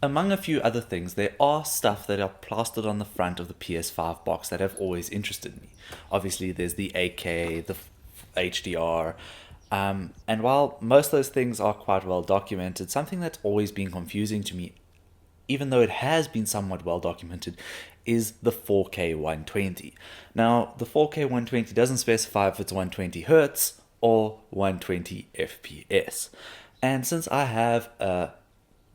Among a few other things, there are stuff that are plastered on the front of the PS5 box that have always interested me. Obviously, there's the AK, the HDR, and while most of those things are quite well documented, something that's always been confusing to me, even though it has been somewhat well documented, is the 4K 120. Now, the 4K 120 doesn't specify if it's 120 hertz or 120 FPS. And since I have a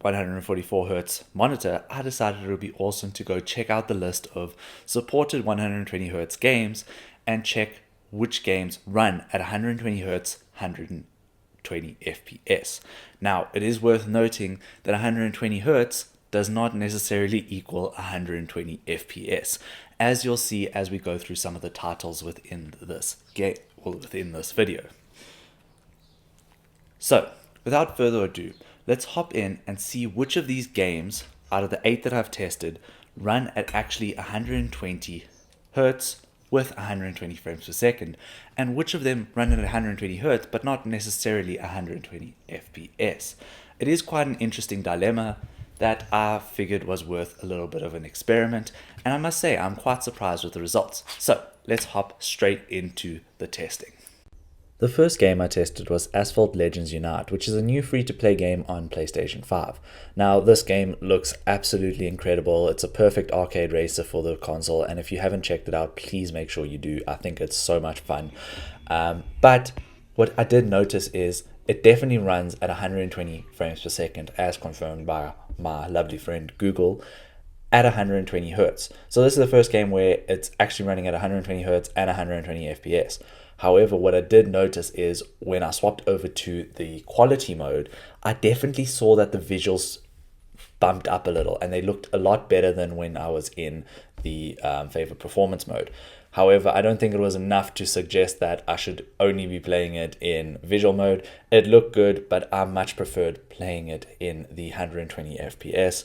144 hertz monitor, I decided it would be awesome to go check out the list of supported 120 hertz games and check which games run at 120 hertz, 120 FPS. Now, it is worth noting that 120 hertz does not necessarily equal 120 FPS, as you'll see as we go through some of the titles within this game or within this video. So, without further ado, let's hop in and see which of these games out of the 8 that I've tested run at actually 120 hertz with 120 frames per second, and which of them run at 120 hertz but not necessarily 120 FPS. It is quite an interesting dilemma that I figured was worth a little bit of an experiment, and I must say I'm quite surprised with the results. So let's hop straight into the testing. The first game I tested was Asphalt Legends Unite, which is a new free-to-play game on PlayStation 5. Now, this game looks absolutely incredible. It's a perfect arcade racer for the console, and if you haven't checked it out, please make sure you do. I think it's so much fun. But what I did notice is it definitely runs at 120 frames per second, as confirmed by my lovely friend Google, at 120 hertz. So this is the first game where it's actually running at 120 hertz and 120 FPS. However, what I did notice is when I swapped over to the quality mode, I definitely saw that the visuals bumped up a little and they looked a lot better than when I was in the favorite performance mode. However, I don't think it was enough to suggest that I should only be playing it in visual mode. It looked good, but I much preferred playing it in the 120 FPS.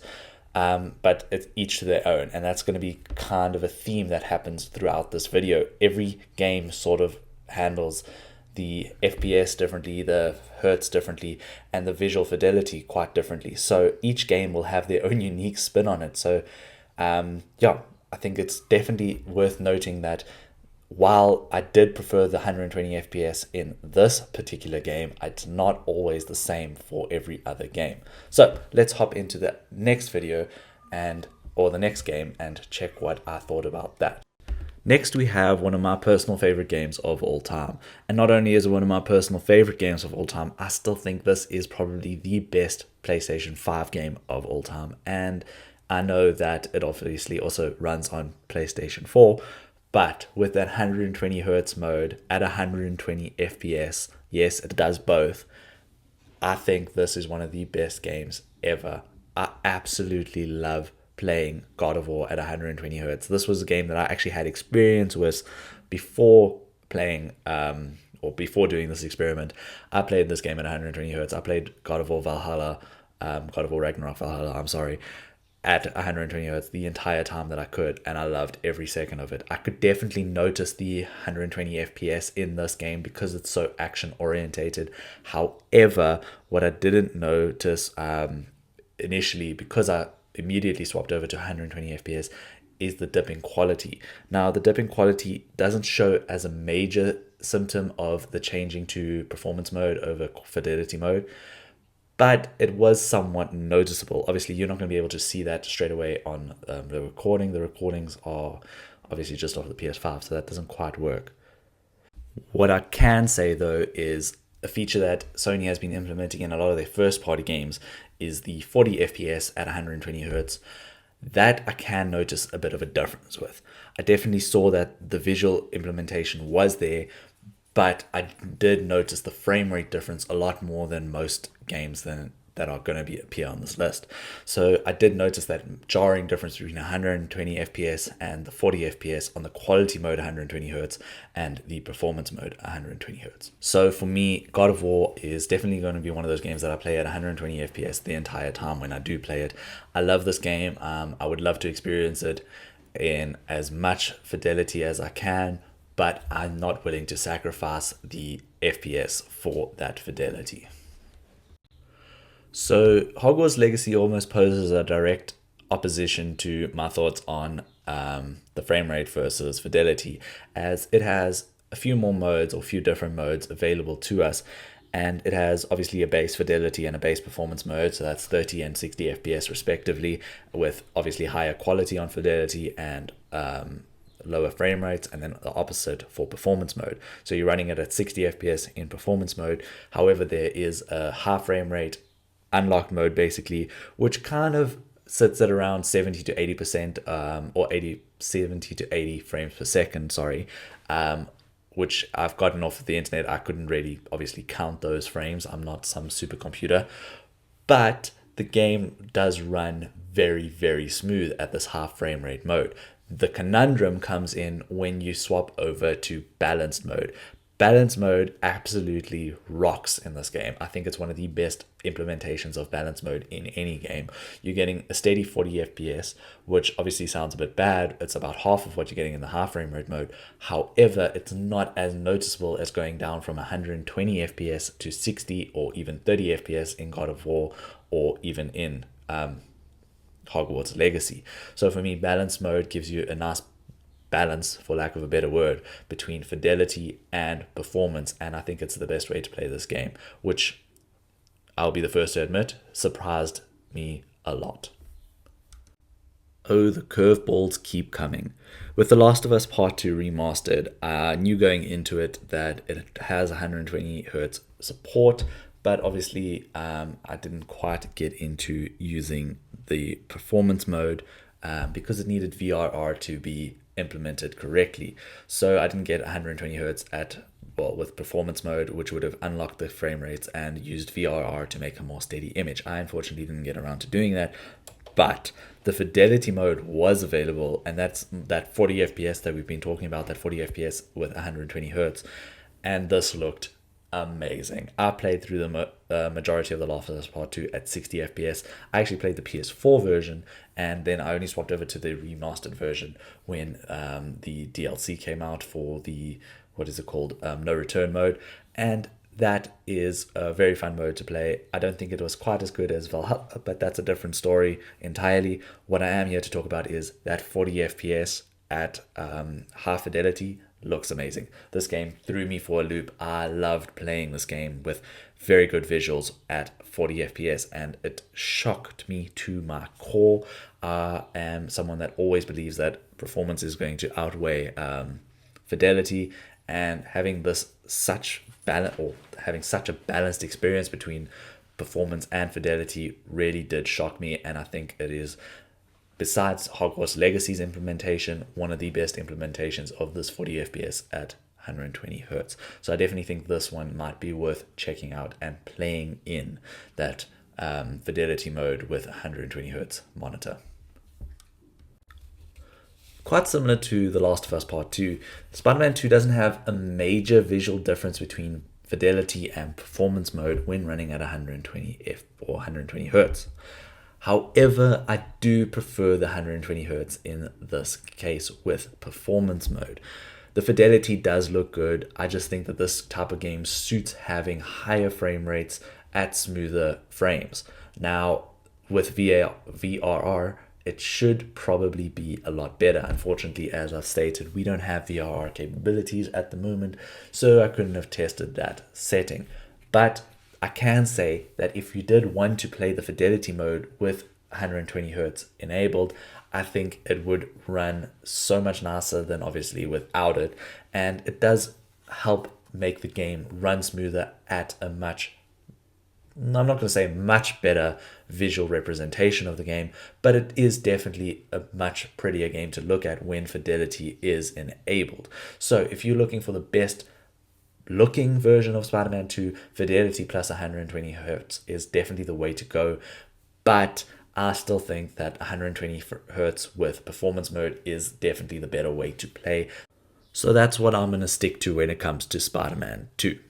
But it's each to their own, and that's going to be kind of a theme that happens throughout this video. Every game sort of handles the FPS differently, the hertz differently, and the visual fidelity quite differently. So each game will have their own unique spin on it. So I think it's definitely worth noting that while I did prefer the 120 FPS in this particular game, it's not always the same for every other game. So let's hop into the next video or the next game and check what I thought about that. Next, we have one of my personal favorite games of all time. And not only is it one of my personal favorite games of all time, I still think this is probably the best PlayStation 5 game of all time. And I know that it obviously also runs on PlayStation 4, but with that 120 hertz mode at 120 FPS, yes, it does both. I think this is one of the best games ever. I absolutely love playing God of War at 120 hertz. This was a game that I actually had experience with before playing, or before doing this experiment. I played this game at 120 hertz. I played God of War Valhalla, God of War Ragnarok Valhalla, I'm sorry, at 120 hertz the entire time that I could, and I loved every second of it. I could definitely notice the 120 FPS in this game because it's so action orientated. However, what I didn't notice initially, because I immediately swapped over to 120 FPS, is the dip in quality. Now, the dip in quality doesn't show as a major symptom of the changing to performance mode over fidelity mode, but it was somewhat noticeable. Obviously, you're not going to be able to see that straight away on the recording. The recordings are obviously just off the PS5, so that doesn't quite work. What I can say, though, is a feature that Sony has been implementing in a lot of their first-party games is the 40 FPS at 120 hertz. That I can notice a bit of a difference with. I definitely saw that the visual implementation was there, but I did notice the frame rate difference a lot more than most games that are going to appear on this list. So I did notice that jarring difference between 120 FPS and the 40 FPS on the quality mode 120 Hz and the performance mode 120 Hz. So for me, God of War is definitely going to be one of those games that I play at 120 FPS the entire time when I do play it. I love this game. I would love to experience it in as much fidelity as I can, but I'm not willing to sacrifice the FPS for that fidelity. So Hogwarts Legacy almost poses a direct opposition to my thoughts on the frame rate versus fidelity, as it has a few more modes or a few different modes available to us. And it has obviously a base fidelity and a base performance mode, so that's 30 and 60 FPS respectively, with obviously higher quality on fidelity and lower frame rates, and then the opposite for performance mode. So you're running it at 60 FPS in performance mode. However, there is a half frame rate unlocked mode basically, which kind of sits at around 70 to 80%, or 70 to 80 frames per second, sorry, which I've gotten off of the internet. I couldn't really obviously count those frames. I'm not some supercomputer, but the game does run very, very smooth at this half frame rate mode. The conundrum comes in when you swap over to balanced mode. Balance mode absolutely rocks in this game. I think it's one of the best implementations of balance mode in any game. You're getting a steady 40 FPS, which obviously sounds a bit bad. It's about half of what you're getting in the half frame rate mode. However, it's not as noticeable as going down from 120 FPS to 60 or even 30 FPS in God of War, or even in Hogwarts Legacy. So for me, balance mode gives you a nice balance, for lack of a better word, between fidelity and performance, and I think it's the best way to play this game, which I'll be the first to admit surprised me a lot. Oh, the curveballs keep coming. With The Last of Us Part 2 Remastered, I knew going into it that it has 120 Hz support, but obviously I didn't quite get into using the performance mode because it needed VRR to be implemented correctly. So I didn't get 120 Hz with performance mode, which would have unlocked the frame rates and used VRR to make a more steady image. I unfortunately didn't get around to doing that, but the fidelity mode was available, and that's that 40 FPS that we've been talking about, that 40 FPS with 120 Hz, and this looked amazing. I played through the majority of The Last of Us Part 2 at 60 FPS. I actually played the PS4 version, and then I only swapped over to the remastered version when the DLC came out for the, what is it called, no return mode, and that is a very fun mode to play. I don't think it was quite as good as Valhalla, but that's a different story entirely. What I am here to talk about is that 40 FPS at half fidelity looks amazing. This game threw me for a loop. I loved playing this game with very good visuals at 40 FPS, and it shocked me to my core. I am someone that always believes that performance is going to outweigh fidelity, and having such a balanced experience between performance and fidelity really did shock me, and I think it is, besides Hogwarts Legacy's implementation, one of the best implementations of this 40 FPS at 120 Hz. So I definitely think this one might be worth checking out and playing in that fidelity mode with 120 Hz monitor. Quite similar to The Last of Us Part 2, Spider-Man 2 doesn't have a major visual difference between fidelity and performance mode when running at 120 F or 120 Hz. However, I do prefer the 120 Hz in this case with performance mode. The fidelity does look good. I just think that this type of game suits having higher frame rates at smoother frames. Now, with VRR, it should probably be a lot better. Unfortunately, as I've stated, we don't have VRR capabilities at the moment, so I couldn't have tested that setting. But I can say that if you did want to play the fidelity mode with 120 Hz enabled, I think it would run so much nicer than obviously without it, and it does help make the game run smoother at a much, I'm not going to say much better visual representation of the game, but it is definitely a much prettier game to look at when fidelity is enabled. So if you're looking for the best looking version of Spider-Man 2, fidelity plus 120 Hz is definitely the way to go, but I still think that 120 Hz with performance mode is definitely the better way to play. So that's what I'm going to stick to when it comes to Spider-Man 2.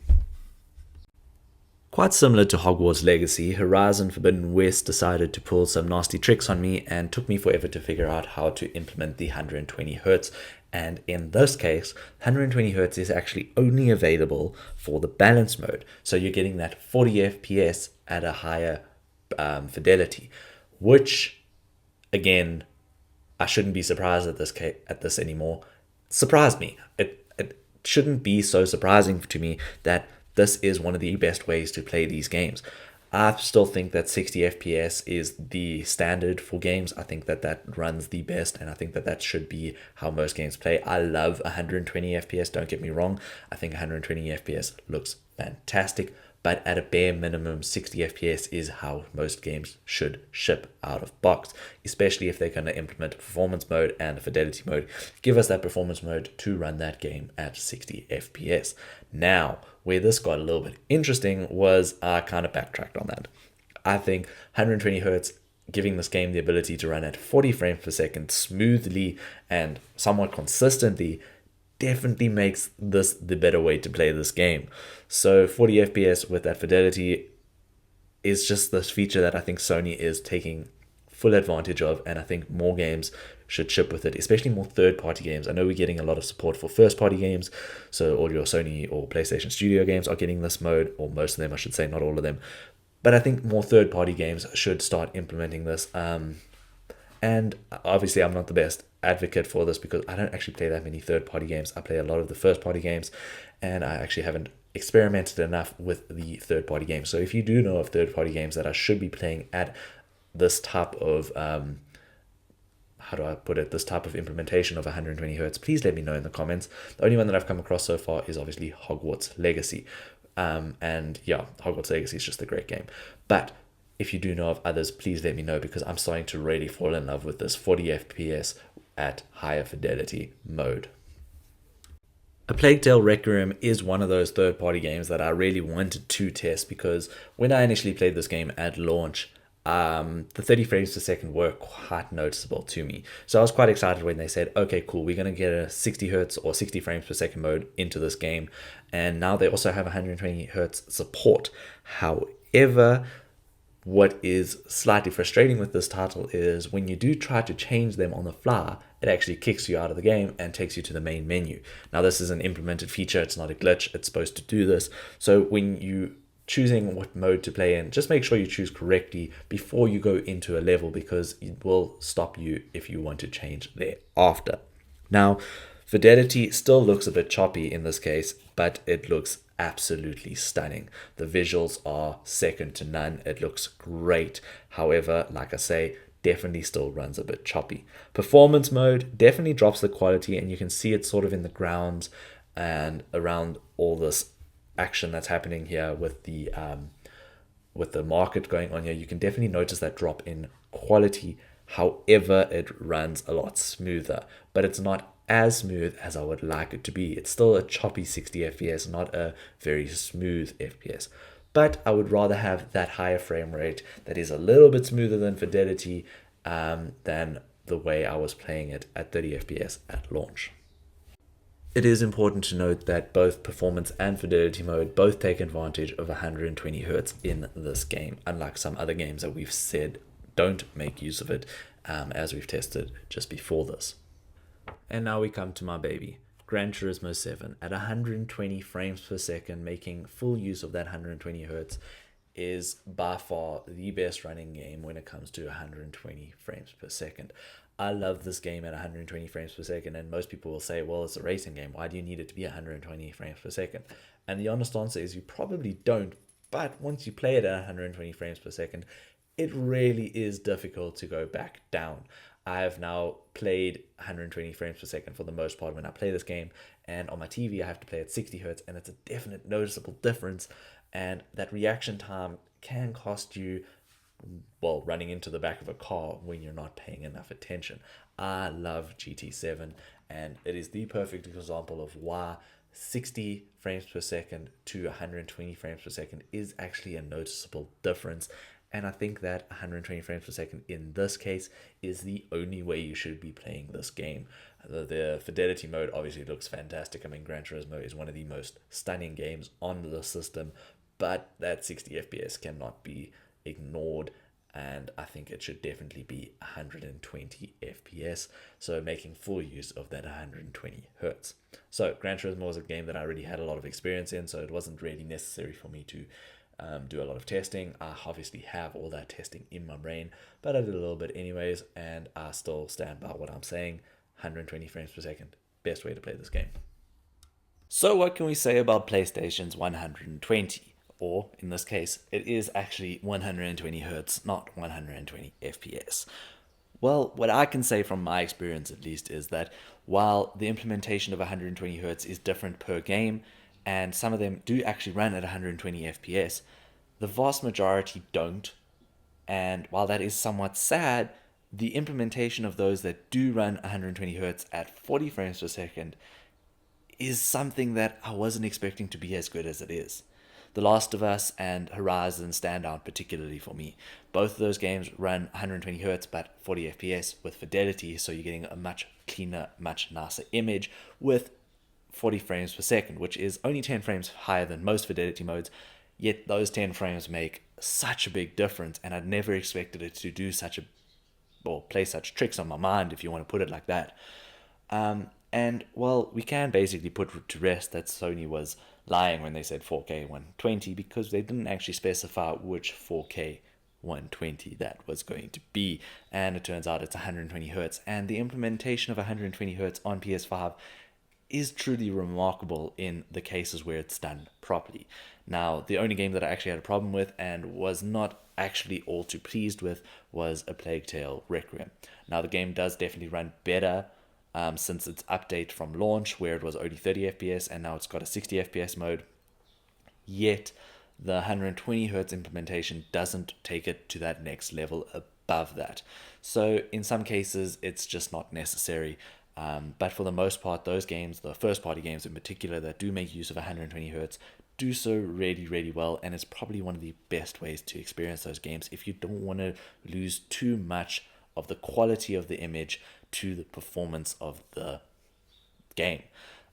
Quite similar to Hogwarts Legacy, Horizon Forbidden West decided to pull some nasty tricks on me and took me forever to figure out how to implement the 120 Hz. And in this case, 120 Hz is actually only available for the balance mode. So you're getting that 40 FPS at a higher fidelity, which again, I shouldn't be surprised at this anymore. Surprised me. It shouldn't be so surprising to me that this is one of the best ways to play these games. I still think that 60 FPS is the standard for games. I think that that runs the best, and I think that that should be how most games play. I love 120 FPS, don't get me wrong. I think 120 FPS looks fantastic, but at a bare minimum, 60 FPS is how most games should ship out of box, especially if they're going to implement a performance mode and a fidelity mode. Give us that performance mode to run that game at 60 FPS. Now, where this got a little bit interesting was I kind of backtracked on that. I think 120 hertz giving this game the ability to run at 40 frames per second smoothly and somewhat consistently definitely makes this the better way to play this game. So 40 FPS with that fidelity is just this feature that I think Sony is taking full advantage of, and I think more games should ship with it, especially more third-party games. I know we're getting a lot of support for first-party games, so all your Sony or PlayStation Studio games are getting this mode, or most of them, I should say, not all of them. But I think more third-party games should start implementing this. And obviously, I'm not the best advocate for this because I don't actually play that many third-party games. I play a lot of the first-party games, and I actually haven't experimented enough with the third-party games. So if you do know of third-party games that I should be playing at this type of how do I put it, this type of implementation of 120 hertz, please let me know in the comments. The only one that I've come across so far is obviously Hogwarts Legacy. And yeah, Hogwarts Legacy is just a great game. But if you do know of others, please let me know, because I'm starting to really fall in love with this 40 FPS at higher fidelity mode. A Plague Tale Requiem is one of those third-party games that I really wanted to test, because when I initially played this game at launch, the 30 frames per second were quite noticeable to me. So I was quite excited when they said, okay, cool, we're going to get a 60 hertz or 60 frames per second mode into this game. And now they also have 120 hertz support. However, what is slightly frustrating with this title is when you do try to change them on the fly, it actually kicks you out of the game and takes you to the main menu. Now, this is an implemented feature. It's not a glitch. It's supposed to do this. So when you choosing what mode to play in, just make sure you choose correctly before you go into a level, because it will stop you if you want to change thereafter. Now, fidelity still looks a bit choppy in this case, but it looks absolutely stunning. The visuals are second to none. It looks great. However, like I say, definitely still runs a bit choppy. Performance mode definitely drops the quality, and you can see it sort of in the grounds and around all this action that's happening here with the market going on here. You can definitely notice that drop in quality. However, it runs a lot smoother, but it's not as smooth as I would like it to be. It's still a choppy 60 FPS, not a very smooth FPS. But I would rather have that higher frame rate that is a little bit smoother than fidelity than the way I was playing it at 30 FPS at launch. It is important to note that both performance and fidelity mode both take advantage of 120 Hz in this game, unlike some other games that we've said don't make use of it, as we've tested just before this. And now we come to my baby, Gran Turismo 7 at 120 frames per second, making full use of that 120 Hz is by far the best running game when it comes to 120 frames per second. I love this game at 120 frames per second, and most people will say, well, it's a racing game. Why do you need it to be 120 frames per second? And the honest answer is you probably don't, but once you play it at 120 frames per second, it really is difficult to go back down. I have now played 120 frames per second for the most part when I play this game, and on my TV I have to play at 60 Hz, and it's a definite noticeable difference, and that reaction time can cost you, well, running into the back of a car when you're not paying enough attention. I love GT7, and it is the perfect example of why 60 frames per second to 120 frames per second is actually a noticeable difference. And I think that 120 frames per second in this case is the only way you should be playing this game. The fidelity mode obviously looks fantastic. I mean, Gran Turismo is one of the most stunning games on the system, but that 60 FPS cannot be ignored, and I think it should definitely be 120 FPS, so making full use of that 120 Hz. So Gran Turismo was a game that I already had a lot of experience in, so it wasn't really necessary for me to do a lot of testing. I obviously have all that testing in my brain, but I did a little bit anyways, and I still stand by what I'm saying. 120 frames per second, best way to play this game. So what can we say about PlayStation's 120? Or, in this case, it is actually 120 Hz, not 120 FPS. Well, what I can say from my experience at least is that while the implementation of 120 Hz is different per game, and some of them do actually run at 120 FPS, the vast majority don't. And while that is somewhat sad, the implementation of those that do run 120 Hz at 40 frames per second is something that I wasn't expecting to be as good as it is. The Last of Us and Horizon stand out particularly for me. Both of those games run 120 Hz but 40 FPS with fidelity, so you're getting a much cleaner, much nicer image with 40 frames per second, which is only 10 frames higher than most fidelity modes, yet those 10 frames make such a big difference, and I'd never expected it to do such a, or play such tricks on my mind, if you want to put it like that. And, well, we can basically put to rest that Sony was lying when they said 4K 120, because they didn't actually specify which 4K 120 that was going to be. And it turns out it's 120 Hz. And the implementation of 120 Hz on PS5 is truly remarkable in the cases where it's done properly. Now, the only game that I actually had a problem with and was not actually all too pleased with was A Plague Tale Requiem. Now, the game does definitely run better since its update from launch, where it was only 30 FPS and now it's got a 60 FPS mode. Yet the 120 Hz implementation doesn't take it to that next level above that. So in some cases it's just not necessary. But for the most part, those games, the first party games in particular that do make use of 120 Hz, do so really, really well, and it's probably one of the best ways to experience those games if you don't want to lose too much of the quality of the image to the performance of the game.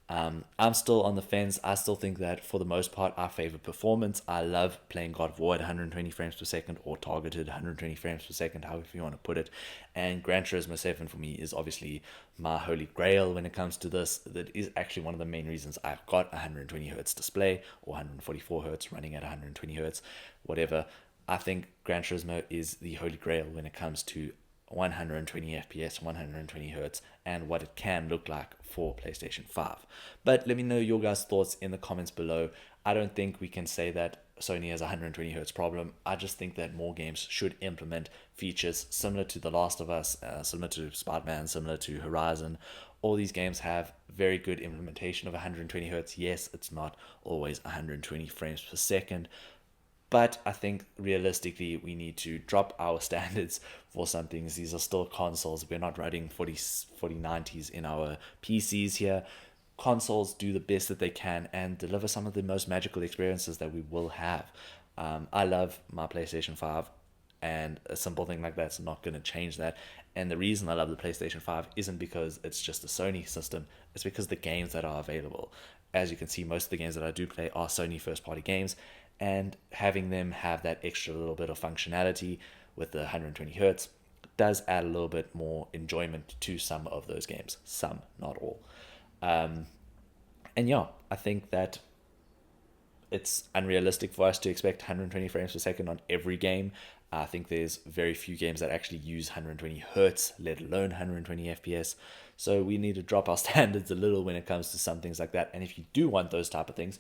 I'm still on the fence. I still think that for the most part I favor performance. I love playing God of War at 120 frames per second, or targeted 120 frames per second, however you want to put it. And Gran Turismo 7 for me is obviously my holy grail when it comes to this. That is actually one of the main reasons I've got 120 Hz display, or 144 Hz running at 120 Hz, whatever. I think Gran Turismo is the holy grail when it comes to 120 FPS, 120 Hz, and what it can look like for PlayStation 5. But let me know your guys' thoughts in the comments below. I don't think we can say that Sony has a 120 Hz problem. I just think that more games should implement features similar to The Last of Us, similar to Spider-Man, similar to Horizon. All these games have very good implementation of 120 Hz. Yes, it's not always 120 frames per second, but I think realistically we need to drop our standards for some things. These are still consoles. We're not running 4090s in our PCs here. Consoles do the best that they can and deliver some of the most magical experiences that we will have. I love my PlayStation 5, and a simple thing like that's not going to change that. And the reason I love the PlayStation 5 isn't because it's just a Sony system. It's because the games that are available. As you can see, most of the games that I do play are Sony first-party games, and having them have that extra little bit of functionality with the 120 Hz does add a little bit more enjoyment to some of those games. Some, not all. And yeah, I think that it's unrealistic for us to expect 120 frames per second on every game. I think there's very few games that actually use 120 Hz, let alone 120 FPS. So we need to drop our standards a little when it comes to some things like that. And if you do want those type of things,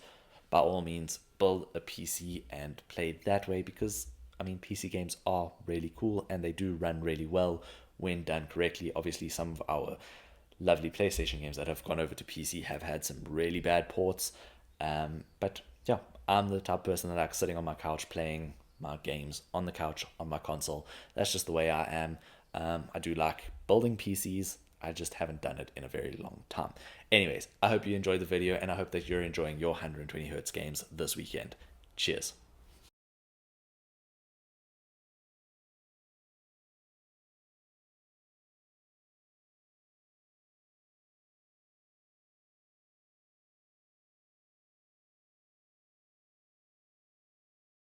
by all means, build a PC and play it that way, because, I mean, PC games are really cool and they do run really well when done correctly. Obviously, some of our lovely PlayStation games that have gone over to PC have had some really bad ports. But yeah, I'm the type of person that likes sitting on my couch playing my games on the couch on my console. That's just the way I am. I do like building PCs. I just haven't done it in a very long time. Anyways, I hope you enjoyed the video, and I hope that you're enjoying your 120 Hz games this weekend. Cheers.